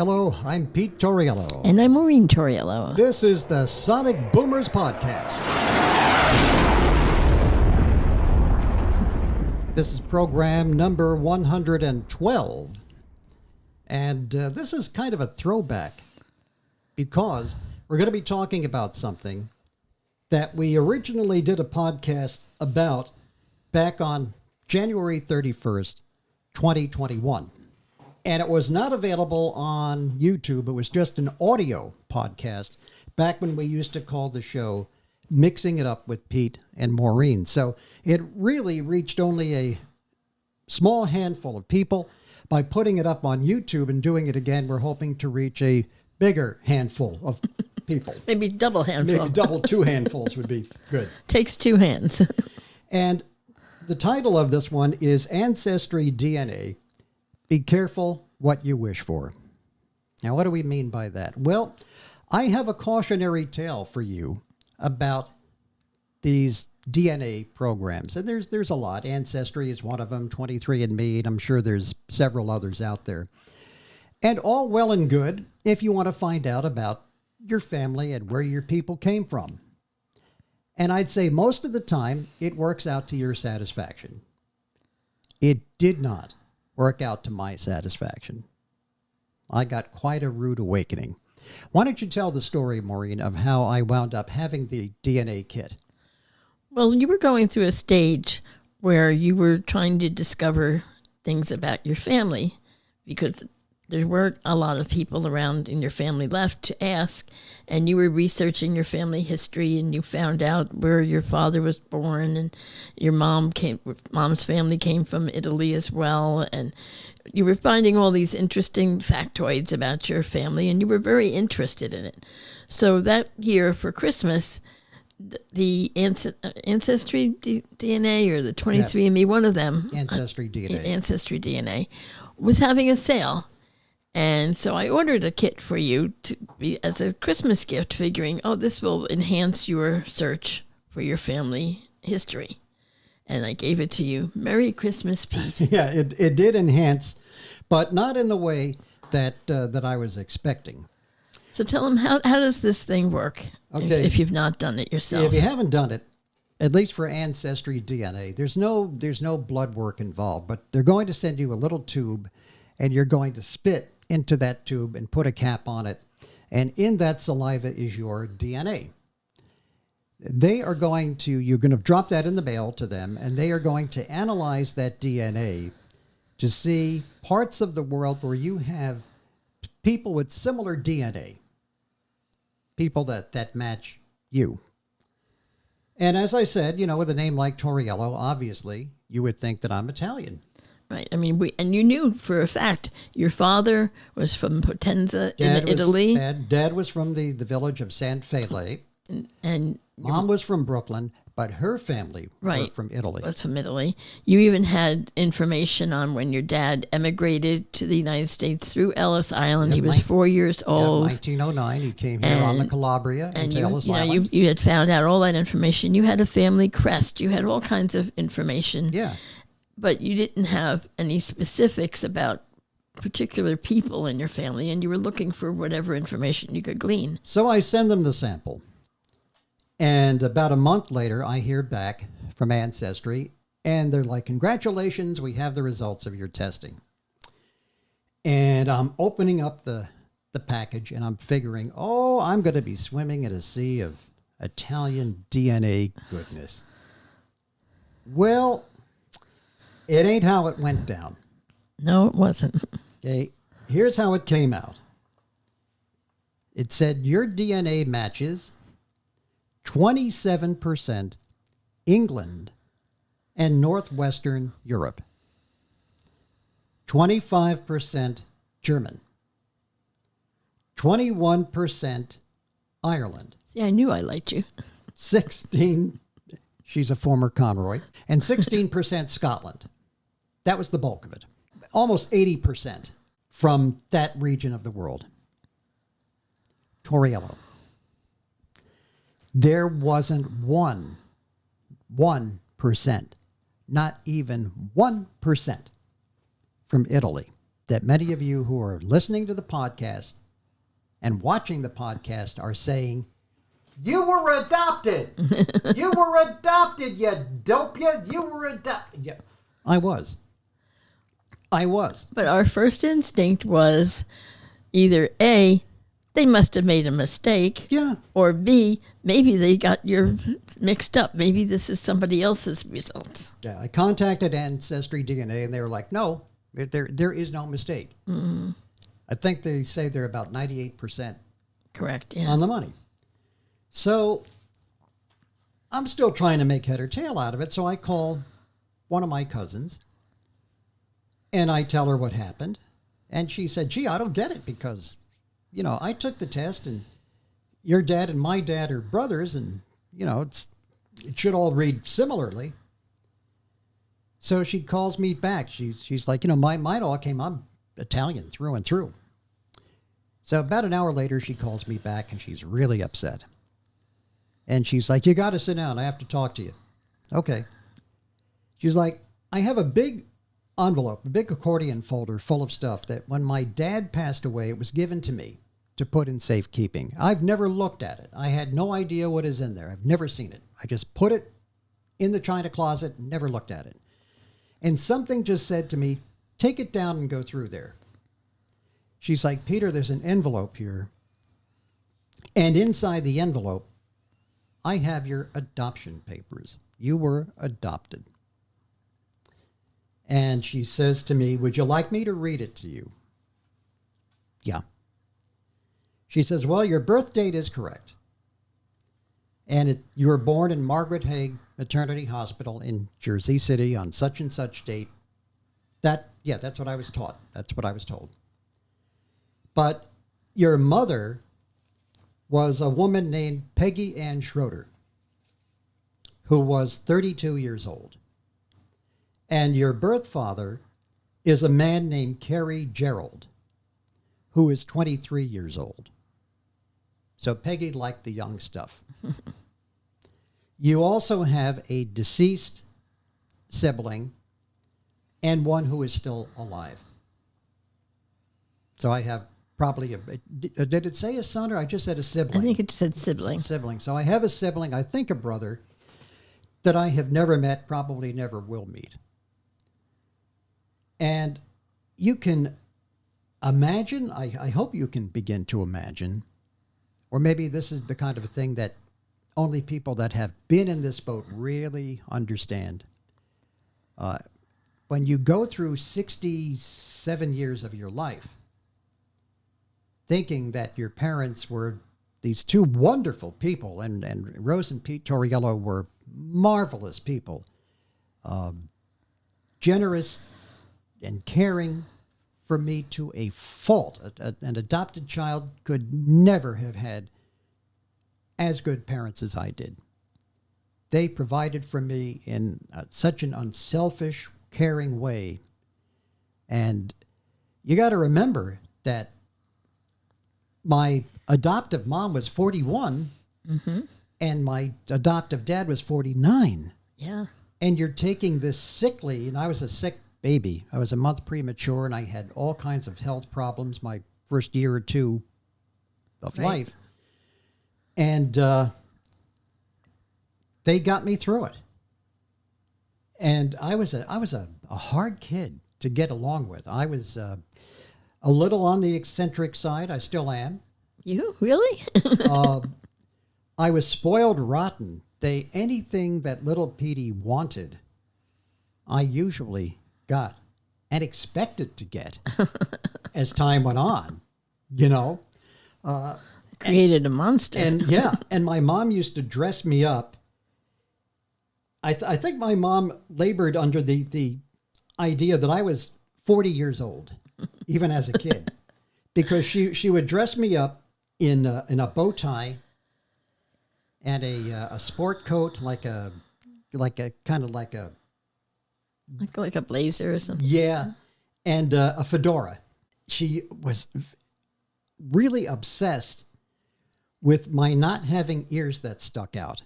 Hello, I'm Pete Torriello. And I'm Maureen Torriello. This is the Sonic Boomers Podcast. This is program number 112. And this is kind of a throwback because we're going to be talking about something that we originally did a podcast about back on January 31st, 2021. And it was not available on YouTube. It was just an audio podcast back when we used to call the show Mixing It Up with Pete and Maureen. So it really reached only a small handful of people. By putting it up on YouTube and doing it again, we're hoping to reach a bigger handful of people. Maybe double handful. Maybe double two handfuls would be good. Takes two hands. And the title of this one is Ancestry DNA. Be careful what you wish for. Now, what do we mean by that? Well, I have a cautionary tale for you about these DNA programs. And there's a lot. Ancestry is one of them, 23andMe, and I'm sure there's several others out there. And all well and good if you want to find out about your family and where your people came from. And I'd say most of the time, it works out to your satisfaction. It did not work out to my satisfaction. I got quite a rude awakening. Why don't you tell the story, Maureen, of how I wound up having the DNA kit? Well, you were going through a stage where you were trying to discover things about your family because there weren't a lot of people around in your family left to ask, and you were researching your family history, and you found out where your father was born, and your mom's family came from Italy as well, and you were finding all these interesting factoids about your family, and you were very interested in it. So that year for Christmas, the Ancestry DNA or the 23andMe, one of them, Ancestry DNA, was having a sale. And so I ordered a kit for you to be as a Christmas gift, figuring, this will enhance your search for your family history. And I gave it to you. Merry Christmas, Pete. Yeah, it did enhance, but not in the way that I was expecting. So tell them, how does this thing work? Okay. If you've not done it yourself. If you haven't done it, at least for Ancestry DNA, there's no blood work involved, but they're going to send you a little tube, and you're going to spit into that tube and put a cap on it. And in that saliva is your DNA. You're going to drop that in the mail to them, and they are going to analyze that DNA to see parts of the world where you have people with similar DNA, people that match you. And as I said, with a name like Torriello, obviously, you would think that I'm Italian. Right. I mean, and you knew for a fact your father was from Potenza in Italy. Dad was from the village of San Fele. And Mom was from Brooklyn, but her family were from Italy. Was from Italy. You even had information on when your dad emigrated to the United States through Ellis Island. He was 4 years old. 1909. He came here on the Calabria into Ellis Island. You had found out all that information. You had a family crest. You had all kinds of information. Yeah. But you didn't have any specifics about particular people in your family, and you were looking for whatever information you could glean. So I send them the sample. And about a month later, I hear back from Ancestry, and they're like, congratulations, we have the results of your testing. And I'm opening up the package, and I'm figuring, I'm going to be swimming in a sea of Italian DNA goodness. Well, it ain't how it went down. No, it wasn't. Okay, here's how it came out. It said your DNA matches 27% England and Northwestern Europe, 25% German, 21% Ireland. See, I knew I liked you. 16, she's a former Conroy, and 16% Scotland. That was the bulk of it. Almost 80% from that region of the world. Torriello. There wasn't 1%, not even 1% from Italy. that many of you who are listening to the podcast and watching the podcast are saying, you were adopted. You were adopted, you dope. You were adopted. Yeah. I was. But our first instinct was either A, they must have made a mistake. Yeah. Or B, maybe they got your mixed up. Maybe this is somebody else's results. Yeah. I contacted Ancestry DNA and they were like, no, there is no mistake. Mm-hmm. I think they say they're about 98% correct, yeah. on the money. So I'm still trying to make head or tail out of it. So I call one of my cousins and I tell her what happened. And she said, gee, I don't get it because, you know, I took the test and your dad and my dad are brothers and, you know, it should all read similarly. So she calls me back. She's like, you know, mine all came, I'm Italian through and through. So about an hour later, she calls me back and she's really upset. And she's like, you got to sit down. I have to talk to you. Okay. She's like, I have a big envelope, a big accordion folder full of stuff that when my dad passed away, it was given to me to put in safekeeping. I've never looked at it. I had no idea what is in there. I've never seen it. I just put it in the china closet and never looked at it. And something just said to me, take it down and go through there. She's like, Peter, there's an envelope here. And inside the envelope, I have your adoption papers. You were adopted. And she says to me, would you like me to read it to you? Yeah. She says, well, your birth date is correct. And you were born in Margaret Haig Maternity Hospital in Jersey City on such and such date. That's what I was taught. That's what I was told. But your mother was a woman named Peggy Ann Schroeder, who was 32 years old. And your birth father is a man named Kerry Gerald, who is 23 years old. So Peggy liked the young stuff. You also have a deceased sibling and one who is still alive. So I have probably did it say a son or I just said a sibling? I think it just said sibling. Sibling. So I have a sibling, I think a brother, that I have never met, probably never will meet. And you can imagine, I hope you can begin to imagine, or maybe this is the kind of thing that only people that have been in this boat really understand. When you go through 67 years of your life, thinking that your parents were these two wonderful people, and Rose and Pete Torriello were marvelous people, generous and caring for me to a fault. An adopted child could never have had as good parents as I did. They provided for me in such an unselfish, caring way. And you got to remember that my adoptive mom was 41 and my adoptive dad was 49. Yeah. And you're taking this sickly, and I was a sick baby. I was a month premature and I had all kinds of health problems my first year or two of life. And they got me through it. And I was a hard kid to get along with. I was a little on the eccentric side. I still am. You? Really? I was spoiled rotten. Anything that little Petey wanted, I usually got and expected to get as time went on, you know. Created a monster. And yeah, and my mom used to dress me up. I think my mom labored under the idea that I was 40 years old, even as a kid, because she would dress me up in a bow tie and a sport coat, like a blazer or something. Yeah, and a fedora. She was really obsessed with my not having ears that stuck out.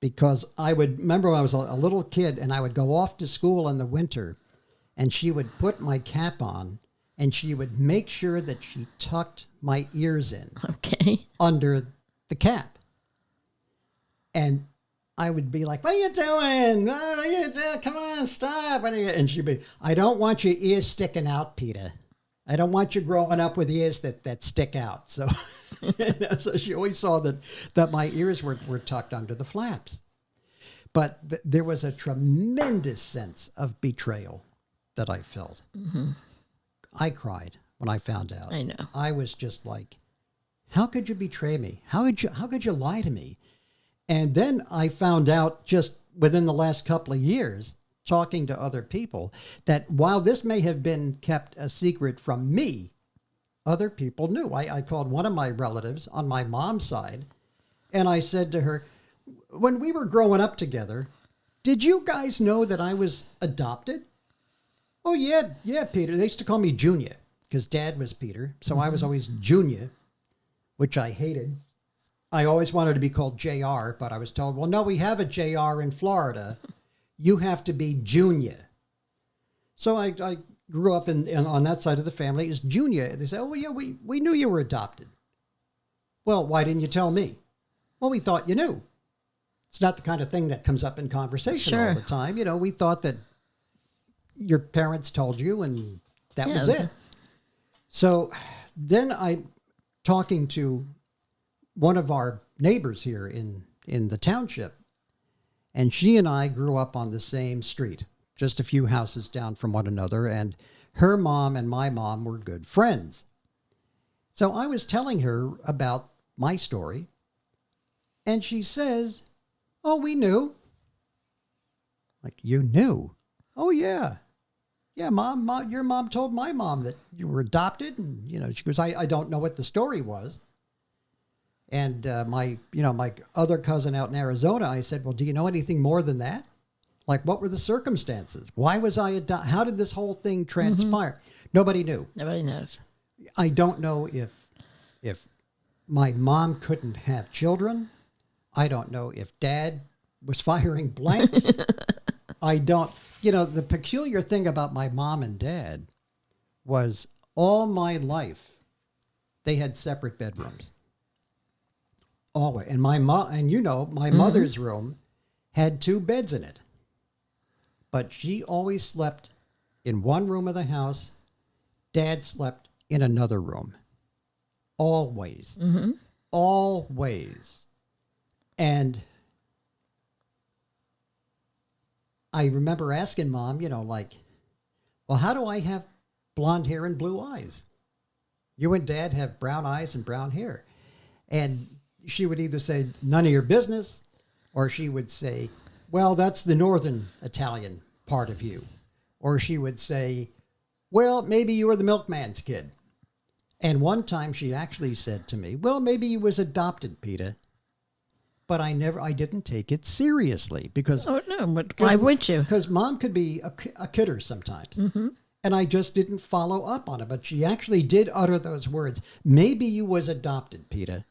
Because I would remember when I was a little kid and I would go off to school in the winter and she would put my cap on and she would make sure that she tucked my ears in Okay. under the cap. And I would be like, what are you doing? What are you doing? Come on, stop. What are you? And she'd be, I don't want your ears sticking out, Peter. I don't want you growing up with ears that stick out. So, so she always saw that my ears were tucked under the flaps. But there was a tremendous sense of betrayal that I felt. Mm-hmm. I cried when I found out. I know. I was just like, how could you betray me? How could you lie to me? And then I found out just within the last couple of years, talking to other people, that while this may have been kept a secret from me, other people knew. I called one of my relatives on my mom's side, and I said to her, when we were growing up together, did you guys know that I was adopted? Oh, yeah, Peter. They used to call me Junior because Dad was Peter. So I was always Junior, which I hated. I always wanted to be called JR, but I was told, well, no, we have a JR in Florida. You have to be Junior. So I grew up on that side of the family as Junior. They said, oh, well, yeah, we knew you were adopted. Well, why didn't you tell me? Well, we thought you knew. It's not the kind of thing that comes up in conversation all the time. You know, we thought that your parents told you and that was it. So then talking to one of our neighbors here in the township, and she and I grew up on the same street, just a few houses down from one another, and her mom and my mom were good friends. So I was telling her about my story, and she says, oh, we knew. Like, you knew? Oh, yeah. Yeah, mom, your mom told my mom that you were adopted. And, she goes, I don't know what the story was. And my other cousin out in Arizona, I said, well, do you know anything more than that? Like, what were the circumstances? Why was I adopted? How did this whole thing transpire? Mm-hmm. Nobody knew. Nobody knows. I don't know if my mom couldn't have children. I don't know if Dad was firing blanks. I don't. The peculiar thing about my mom and Dad was all my life, they had separate bedrooms. Always. And my mother's room had 2 beds in it. But she always slept in one room of the house. Dad slept in another room. Always. Mm-hmm. Always. And I remember asking Mom, well, how do I have blonde hair and blue eyes? You and Dad have brown eyes and brown hair. And she would either say, none of your business, or she would say, well, that's the northern Italian part of you. Or she would say, well, maybe you were the milkman's kid. And one time she actually said to me, well, maybe you was adopted, Peter. But I didn't take it seriously because... Oh, no, but why would you? Because Mom could be a kidder sometimes. Mm-hmm. And I just didn't follow up on it. But she actually did utter those words. Maybe you was adopted, Peter.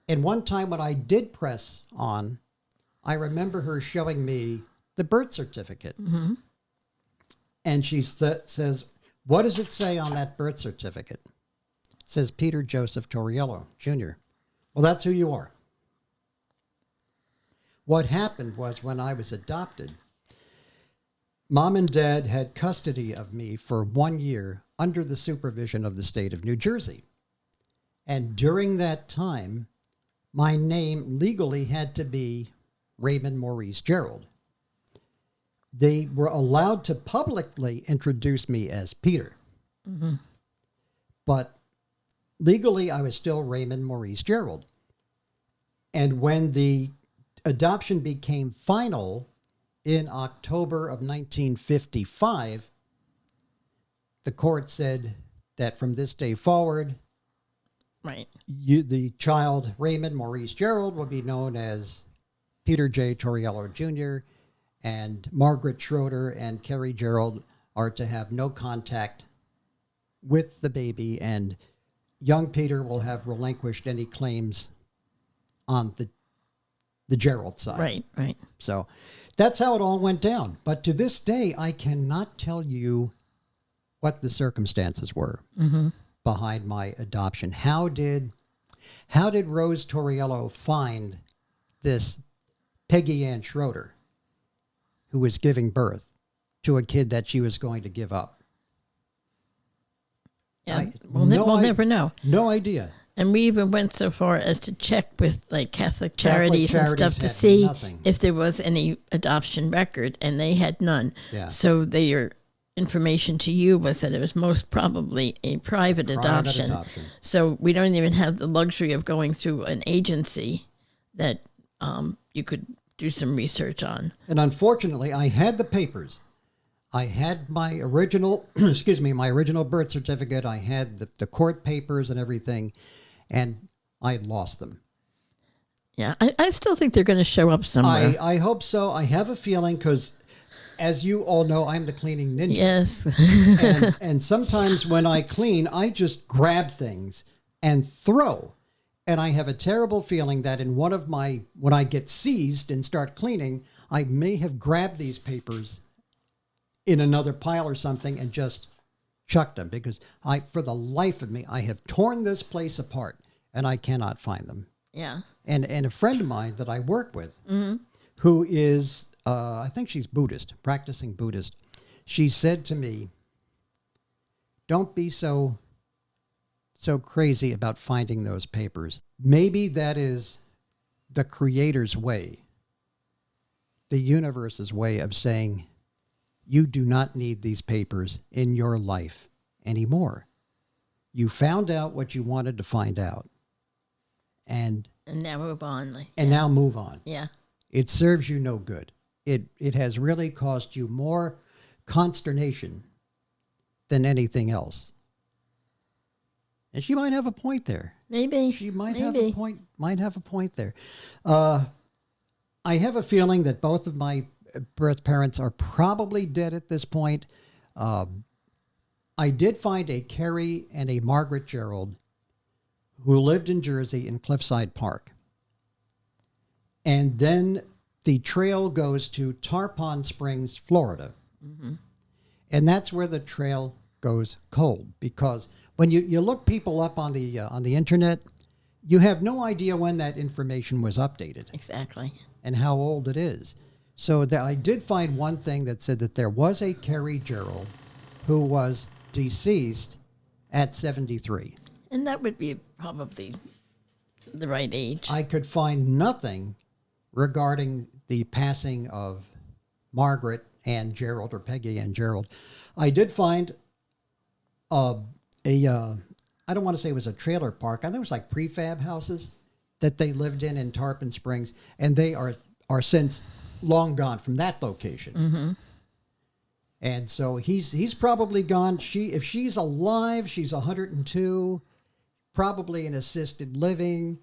And one time when I did press on, I remember her showing me the birth certificate. Mm-hmm. And she says, what does it say on that birth certificate? It says Peter Joseph Torriello, Jr. Well, that's who you are. What happened was when I was adopted, Mom and Dad had custody of me for 1 year under the supervision of the state of New Jersey. And during that time, my name legally had to be Raymond Maurice Gerald. They were allowed to publicly introduce me as Peter. Mm-hmm. But legally, I was still Raymond Maurice Gerald. And when the adoption became final in October of 1955, the court said that from this day forward, right, the child Raymond Maurice Gerald will be known as Peter J. Torriello Jr., and Margaret Schroeder and Carrie Gerald are to have no contact with the baby, and young Peter will have relinquished any claims on the Gerald side. Right. So that's how it all went down. But to this day, I cannot tell you what the circumstances were behind my adoption. How did Rose Torriello find this Peggy Ann Schroeder, who was giving birth to a kid that she was going to give up? Yeah, we'll never know. No idea. And we even went so far as to check with like Catholic charities and stuff to see if there was any adoption record, and they had none. Yeah. So their information to you was that it was most probably a private adoption. So we don't even have the luxury of going through an agency that you could do some research on. And unfortunately, I had the papers. I had my original, my original birth certificate. I had the court papers and everything, and I lost them. Yeah, I still think they're going to show up somewhere. I hope so. I have a feeling because, as you all know, I'm the cleaning ninja. Yes. and sometimes when I clean, I just grab things and throw. And I have a terrible feeling that when I get seized and start cleaning, I may have grabbed these papers in another pile or something and just chucked them, because for the life of me, I have torn this place apart and I cannot find them. Yeah. And a friend of mine that I work with, who is, I think she's Buddhist, practicing Buddhist, she said to me, don't be so crazy about finding those papers. Maybe that is the Creator's way, the universe's way of saying, you do not need these papers in your life anymore. You found out what you wanted to find out. And now move on. Now move on. Yeah. It serves you no good. It has really caused you more consternation than anything else. And she might have a point there. Maybe. She might have a point. Might have a point there. I have a feeling that both of my birth parents are probably dead at this point. I did find a Carrie and a Margaret Gerald who lived in Jersey in Cliffside Park. And then the trail goes to Tarpon Springs, Florida. Mm-hmm. And that's where the trail goes cold, because when you look people up on the internet, you have no idea when that information was updated. Exactly. And how old it is. So I did find one thing that said that there was a Carrie Gerald who was deceased at 73. And that would be probably the right age. I could find nothing regarding the passing of Margaret Ann Gerald or Peggy Ann Gerald. I did find I don't want to say it was a trailer park. I think it was like prefab houses that they lived in Tarpon Springs, and they are since long gone from that location. Mm-hmm. And so he's probably gone. If she's alive, she's 102, probably in assisted living.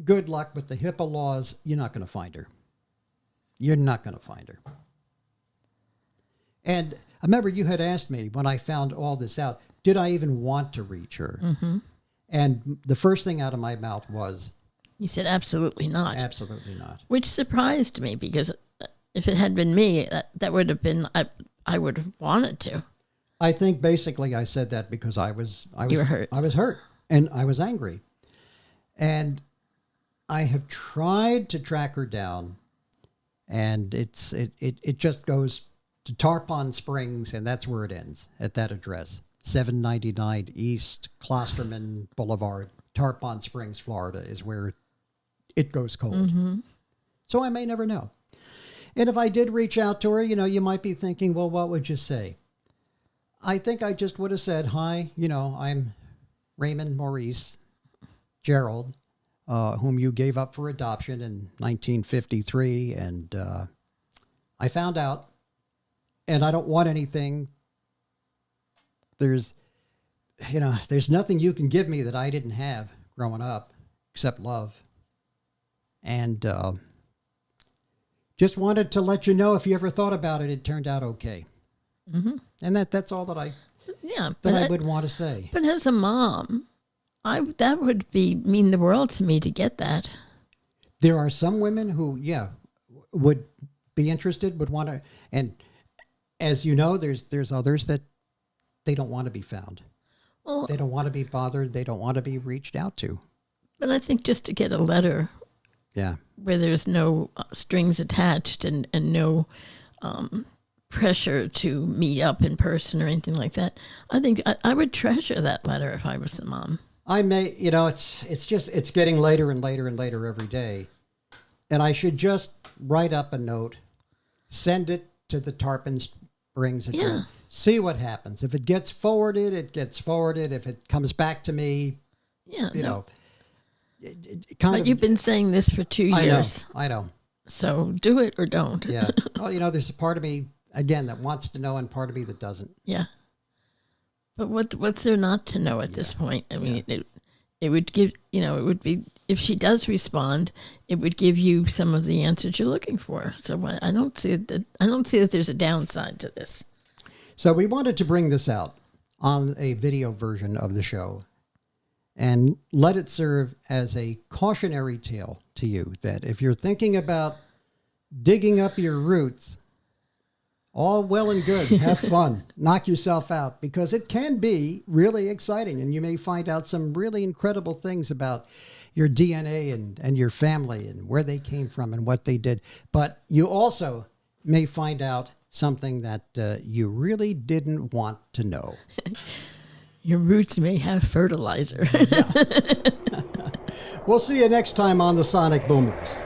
Good luck with the HIPAA laws. You're not going to find her. You're not going to find her. And I remember you had asked me when I found all this out, did I even want to reach her? Mm-hmm. And the first thing out of my mouth was, you said absolutely not. Absolutely not. Which surprised me, because if it had been me, that would have been, I would have wanted to. I think basically I said that because I was hurt. I was hurt and I was angry. And I have tried to track her down, and it just goes to Tarpon Springs, and that's where it ends, at that address. 799 East Klosterman Boulevard, Tarpon Springs, Florida, is where it goes cold. Mm-hmm. So I may never know. And if I did reach out to her, you might be thinking, well, what would you say? I think I just would have said, hi, I'm Raymond Maurice Gerald, whom you gave up for adoption in 1953. And I found out, and I don't want anything. There's nothing you can give me that I didn't have growing up except love. And just wanted to let you know, if you ever thought about it, it turned out okay. Mm-hmm. And that's all that I would want to say. But as a mom, that would mean the world to me to get that. There are some women who, would be interested, would want to, and as you know, there's others that they don't want to be found. Well, They don't want to be bothered. They don't want to be reached out to. but I think just to get a letter Yeah. where there's no strings attached and no pressure to meet up in person or anything like that, I think I would treasure that letter if I was the mom. I may, it's getting later and later and later every day. And I should just write up a note, send it to the Tarpon Springs address, Yeah. see what happens. If it gets forwarded, it gets forwarded. If it comes back to me, Yeah. you no. know, it kind But of. you've been saying this for 2 years. I know. So do it or don't. Yeah. Well, there's a part of me, again, that wants to know and part of me that doesn't. Yeah. But what's there not to know at this point? I mean, it would give, it would be, if she does respond, it would give you some of the answers you're looking for. So I don't see that there's a downside to this. So we wanted to bring this out on a video version of the show and let it serve as a cautionary tale to you that if you're thinking about digging up your roots, all well and good, have fun, knock yourself out, because it can be really exciting and you may find out some really incredible things about your DNA and your family and where they came from and what they did. But you also may find out something that you really didn't want to know. Your roots may have fertilizer. We'll see you next time on the Sonic Boomers.